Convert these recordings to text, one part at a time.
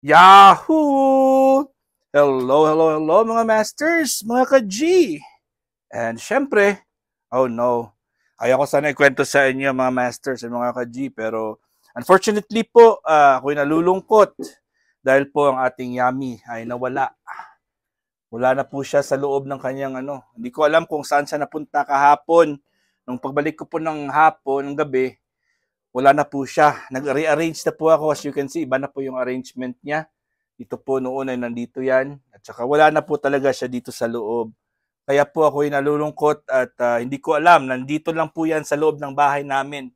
Yahoo! Hello, hello, hello mga masters, mga ka-G. And syempre, oh no, ayaw ko sana ikwento sa inyo mga masters and mga ka-G, pero unfortunately po, ako'y nalulungkot dahil po ang ating Yami ay nawala. Wala na po siya sa loob ng kanyang ano. Hindi ko alam kung saan siya napunta kahapon. Nung pagbalik ko po ng hapon, ng gabi, wala na po siya. Nag-rearrange na po ako. As you can see, iba na po yung arrangement niya. Dito po noon ay nandito yan. At saka wala na po talaga siya dito sa loob. Kaya po ako ay nalulungkot at hindi ko alam. Nandito lang po yan sa loob ng bahay namin.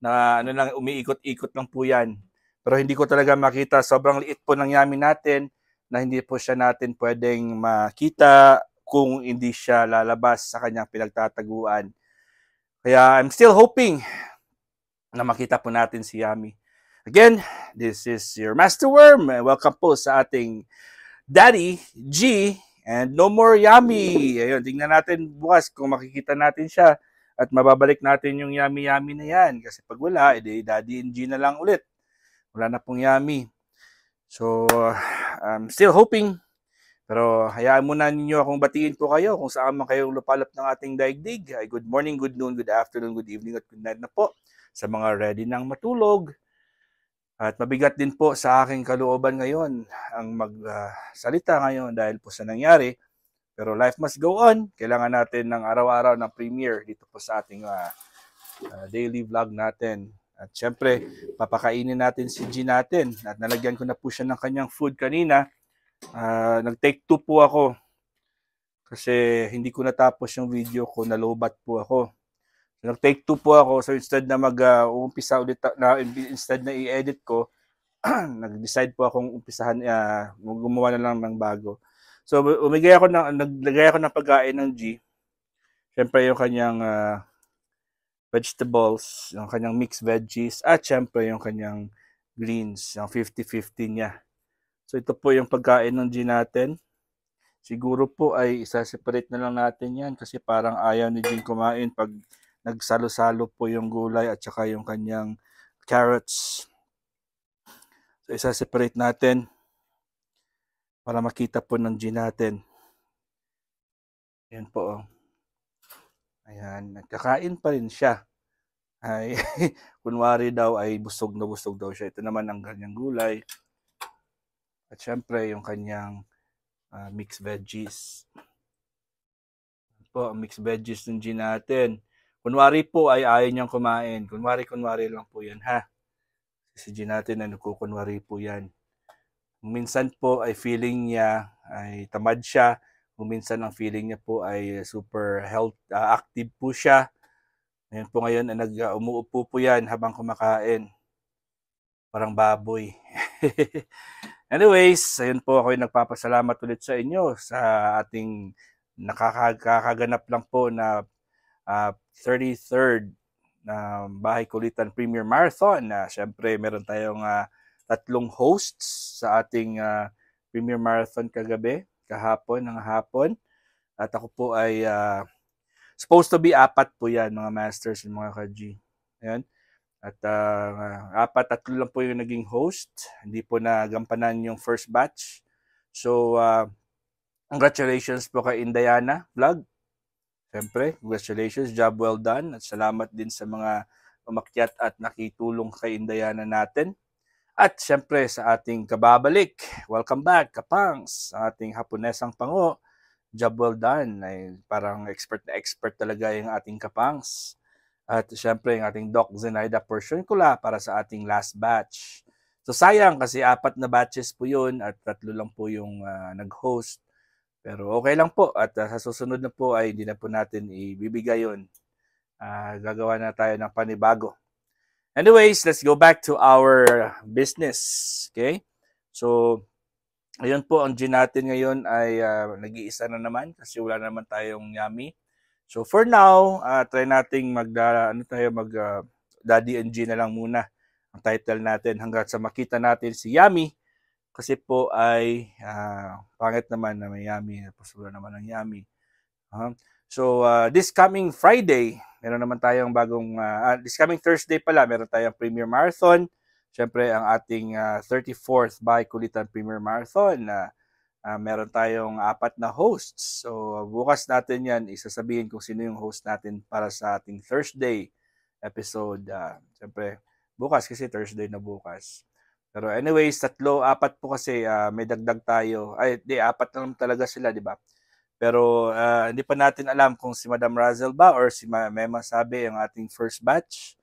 Na ano lang, umiikot-ikot lang po yan. Pero hindi ko talaga makita. Sobrang liit po ng Yami natin na hindi po siya natin pwedeng makita kung hindi siya lalabas sa kanyang pinagtataguan. Kaya I'm still hoping na makita po natin si Yami. Again, this is your Master Worm. Welcome po sa ating Daddy G and no more Yami. Ayun, tingnan natin bukas kung makikita natin siya at mababalik natin yung Yami-Yami na yan. Kasi pag wala, edi Daddy and G na lang ulit. Wala na pong Yami. So, I'm still hoping. Pero hayaan muna ninyo akong batiin po kayo kung saan man kayong lupalop ng ating daigdig. Ay, good morning, good noon, good afternoon, good evening, at good night na po sa mga ready nang matulog. At mabigat din po sa aking kalooban ngayon ang magsalita ngayon dahil po sa nangyari. Pero life must go on. Kailangan natin ng araw-araw ng premiere dito po sa ating daily vlog natin. At syempre, papakainin natin si G natin. At nalagyan ko na po siya ng kanyang food kanina. Nag-take 2 po ako. Kasi hindi ko natapos yung video ko, nalobat po ako. Nag-take 2 po ako. So instead na mag-uumpisa ulit, instead na i-edit ko, nag-decide po akong umpisahan, gumawa na lang ng bago. So naglagay ako ng pagkain ng G. Siyempre yung kanyang vegetables, yung kanyang mixed veggies, at siyempre yung kanyang greens, yung 50-50 niya. So ito po yung pagkain ng G natin. Siguro po ay isa-separate na lang natin yan kasi parang ayaw ni G kumain pag nagsalo-salo po yung gulay at saka yung kanyang carrots. So isa-separate natin para makita po ng G natin. Ayan po. Ayan, nagkakain pa rin siya. Ay, kunwari daw ay busog na busog daw siya. Ito naman ang kanyang gulay. At syempre yung kanyang mixed veggies. Ayan po, ang mixed veggies ng G natin. Kunwari po ay ayaw niyang kumain. Kunwari lang po yan, ha? Si G natin ay nagkukunwari po yan. Minsan po ay feeling niya ay tamad siya. Kung minsan ang feeling niya po ay super active po siya. Ngayon po ngayon umuupo po yan habang kumakain. Parang baboy. Anyways, ayun po ako nagpapasalamat ulit sa inyo sa ating nakakaganap lang po na 33rd na Bahay Kulitan Premier Marathon. Siyempre, meron tayong 3 hosts sa ating Premier Marathon kahapon ng hapon. At ako po ay supposed to be 4 po yan, mga masters and mga ka-G. Ayan. At 3 lang po yung naging host. Hindi po nagampanan yung first batch. So, congratulations po kay Indayana Vlog. Siyempre, congratulations, job well done. At salamat din sa mga umakyat at nakitulong kay Indayana natin. At siyempre sa ating kababalik, welcome back, Kapangs, sa ating Haponesang Pango. Job well done. Ay, parang expert na expert talaga yung ating Kapangs. At siyempre yung ating Doc Zenaida Portioncula para sa ating last batch. So sayang kasi 4 na batches po yun at 3 lang po yung nag-host. Pero okay lang po at sa susunod na po ay hindi na po natin ibibigay yun. Gagawa na tayo ng panibago. Anyways, let's go back to our business. Okay? So, ayun po, ang gin natin ngayon ay nag-iisa na naman kasi wala naman tayong Yami. So, for now, try nating Daddy and G na lang muna ang title natin hanggang sa makita natin si Yami. Kasi po ay pangit naman na may Yami. Pasura naman ng Yami. So, this coming Friday, meron naman tayong bagong, this coming Thursday pala, meron tayong Premier Marathon. Siyempre, ang ating 34th Bikulitan Premier Marathon na meron tayong 4 na hosts. So, bukas natin yan, isasabihin kung sino yung host natin para sa ating Thursday episode. Siyempre, bukas kasi Thursday na bukas. Pero anyways, 4 po kasi may dagdag tayo. Ay, di, 4 na lang talaga sila, di ba? Pero hindi pa natin alam kung si Madam Razel ba or si Mema Sabi ang ating first batch.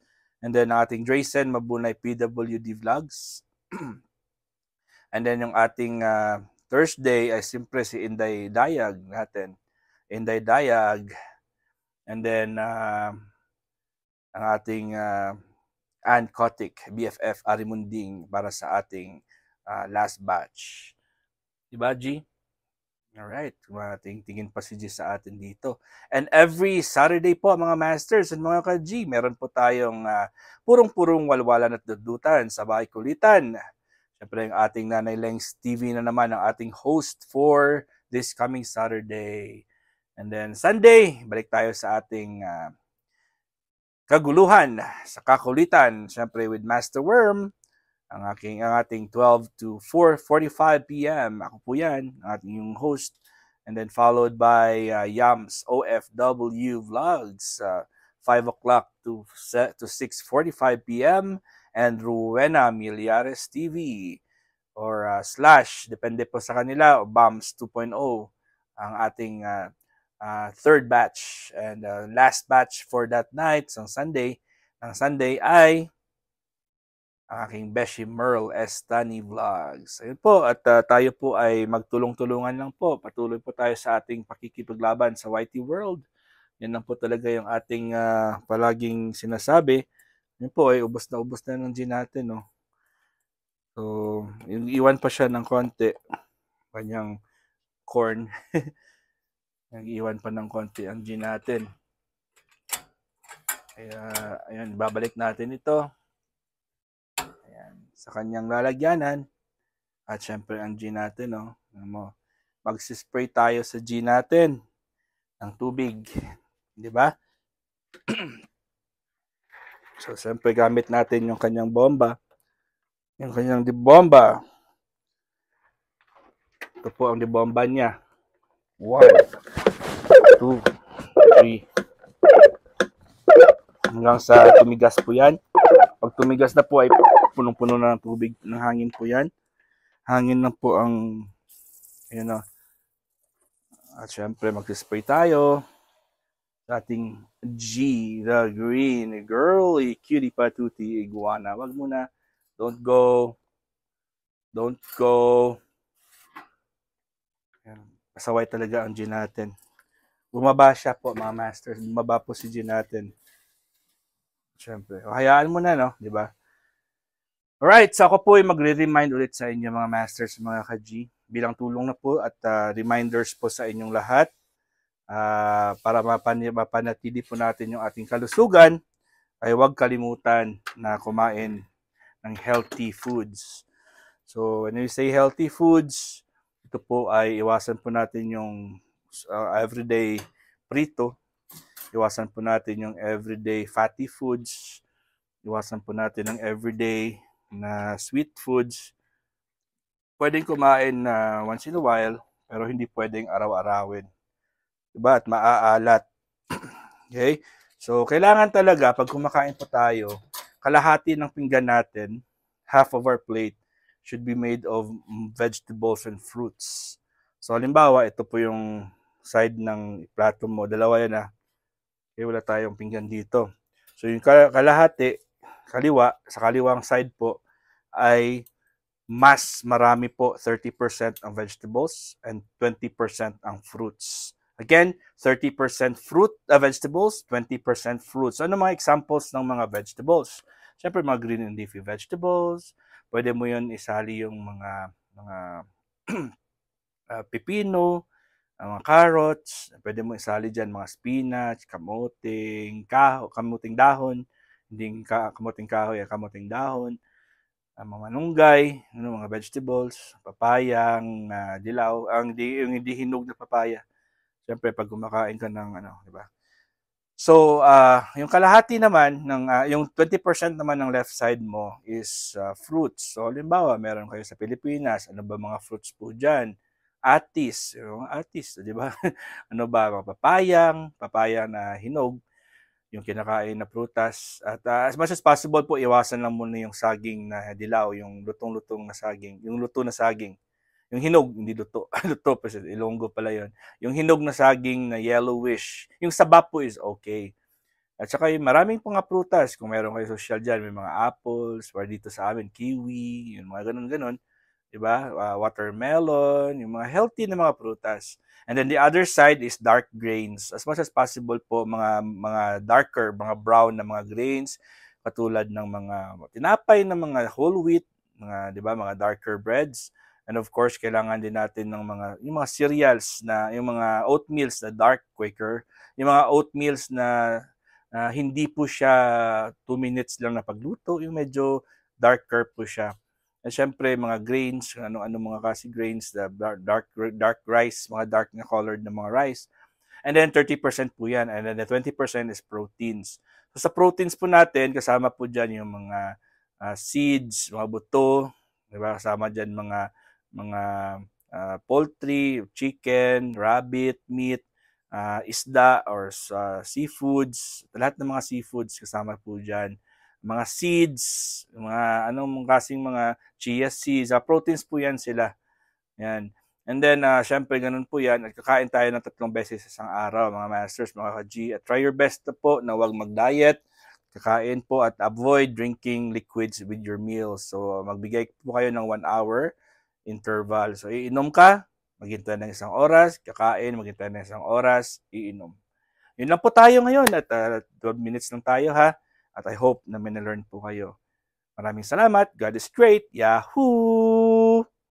And then ang ating Draysen Mabunay PWD Vlogs. And then yung ating Thursday ay siyempre si Inday Dayag natin. Inday Dayag. And then ang ating Ann Kotik, BFF Arimunding para sa ating last batch. Diba, G? Alright, tingin pa si G sa atin dito. And every Saturday po, mga masters and mga ka-G, meron po tayong purong-purong walwalan at dudutan sa Bahay Kulitan. Siyempre, ang ating Nanay Lengs TV na naman ang ating host for this coming Saturday. And then Sunday, balik tayo sa ating kaguluhan sa Kakulitan. Siyempre, with Master Worm, ang ating 12 to 4:45 p.m. Ako po yan, ang ating yung host. And then followed by Yams OFW Vlogs, 5 o'clock to 6:45 p.m. And Rowena Miliares TV or slash, depende po sa kanila, o BAMS 2.0 ang ating third batch. And last batch for that night, ang Sunday ay ang aking Beshi Merle Estani Vlogs. Ayun po, at tayo po ay magtulong-tulungan lang po. Patuloy po tayo sa ating pakikipaglaban sa YT World. Yan lang po talaga yung ating palaging sinasabi. Yun po ay ubos na ng gin natin. No? So, yung iwan pa siya ng konti. Kanyang corn. Nag-iwan pa ng konti ang gin natin. Kaya, ayun, babalik natin ito. Sa kanyang lalagyanan. At syempre ang gin natin, no? Magsispray tayo sa gin natin ng tubig. Di ba? So, syempre gamit natin yung kanyang bomba. Yung kanyang dibomba. Ito po ang dibomba niya. 1, 2, 3. Hanggang sa tumigas po yan. Pag tumigas na po ay punong-puno na ng tubig, ng hangin po yan. Hangin na po ang, ayun na. At syempre, mag-spray tayo sa ating G, the green, girly, cutie patuti, iguana. Wag muna. Don't go. Pasaway talaga ang G natin. Bumaba siya po, mga masters. Bumaba po si G natin. Syempre. Hayaan mo na, no? Di ba? Alright, so ako po ay magre-remind ulit sa inyo mga masters, mga ka-G, bilang tulong na po at reminders po sa inyong lahat para mapanatili po natin yung ating kalusugan, ay huwag kalimutan na kumain ng healthy foods. So when we say healthy foods, ito po ay iwasan po natin yung everyday prito, iwasan po natin yung everyday fatty foods, iwasan po natin ang everyday na sweet foods. Pwedeng kumain once in a while, pero hindi pwedeng araw-arawin. Diba? At maaalat. Okay? So, kailangan talaga, pag kumakain po tayo, kalahati ng pinggan natin, half of our plate, should be made of vegetables and fruits. So, halimbawa, ito po yung side ng plato mo. Dalawa yan Okay, wala tayong pinggan dito. So, yung kalahati, sa kaliwang side po, ay mas marami po, 30% ang vegetables and 20% ang fruits. Again, 30% vegetables, 20% fruits. Ano mga examples ng mga vegetables? Siyempre, mga green and leafy vegetables. Pwede mo yun isali yung mga pipino, mga carrots. Pwede mo isali dyan mga spinach, kamuting dahon. Hindi kamuting kahoy, kamuting dahon. Mga manunggay, mga vegetables, papayang dilaw, yung hindi hinog na papaya. Siyempre, pag kumakain ka ng di ba? So, yung kalahati naman ng yung 20% naman ng left side mo is fruits. So, halimbawa, meron kayo sa Pilipinas, ano ba mga fruits po diyan? Atis, yung atis, 'di ba? Ano ba, mga papaya na hinog, yung kinakain na prutas. At as much as possible po, iwasan lang muna yung saging na dilaw, yung lutong-lutong na saging, yung luto na saging. Yung hinog, hindi luto. Luto pa siya, Ilonggo pala yun. Yung hinog na saging na yellowish. Yung saba po is okay. At saka yung maraming mga prutas, kung meron kayo social dyan, may mga apples, or dito sa amin, kiwi, yung mga ganun-ganun, di ba? Watermelon, yung mga healthy na mga prutas. And then the other side is dark grains. As much as possible po, mga darker, mga brown na mga grains, katulad ng mga tinapay na mga whole wheat, mga, di ba, mga darker breads. And of course, kailangan din natin ng yung mga cereals na, yung mga oatmeals na dark Quaker, yung mga oatmeals na hindi po siya 2 minutes lang na pagluto, yung medyo darker po siya. At syempre, mga grains, ano-ano mga kasi grains, the dark rice, mga dark na colored na mga rice. And then 30% po yan. And then the 20% is proteins. So sa proteins po natin, kasama po dyan yung mga seeds, mga buto, diba? Kasama dyan mga poultry, chicken, rabbit, meat, isda or seafoods, lahat ng mga seafoods kasama po dyan. Mga seeds, mga anong kasing mga chia seeds, proteins po yan sila. Yan. And then, syempre, ganun po yan. At kakain tayo ng 3 beses sa isang araw, mga masters, mga ka-G. At try your best na po na huwag mag-diet. Kakain po at avoid drinking liquids with your meals. So, magbigay po kayo ng 1 hour interval. So, iinom ka, maghintay ng 1 oras, kakain, maghintay ng 1 oras, iinom. Yun lang po tayo ngayon at 12 minutes lang tayo ha. At I hope na may na-learn po kayo. Maraming salamat. God is great. Yahoo!